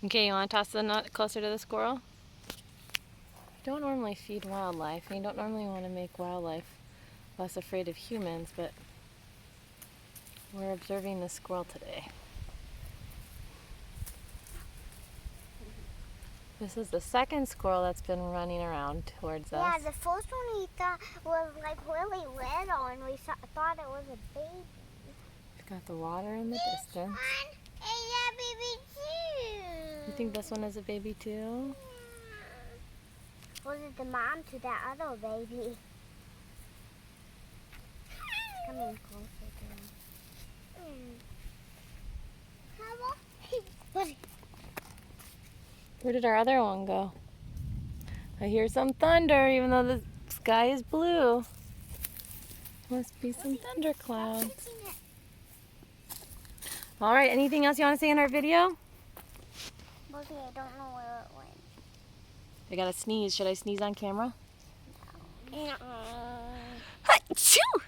Okay, you want to toss the nut closer to the squirrel? You don't normally feed wildlife, and you don't normally want to make wildlife less afraid of humans, but we're observing the squirrel today. This is the second squirrel that's been running around towards us. Yeah, the first one we thought was like really little, and we thought it was a baby. We've got the water in the distance. One is a baby too. You think this one is a baby too? Was it the mom to that other baby? Coming closer to him. What? Where did our other one go? I hear some thunder, even though the sky is blue. Must be some thunder clouds. All right, anything else you want to say in our video? Okay, I don't know where it went. I gotta sneeze. Should I sneeze on camera? No. Achoo!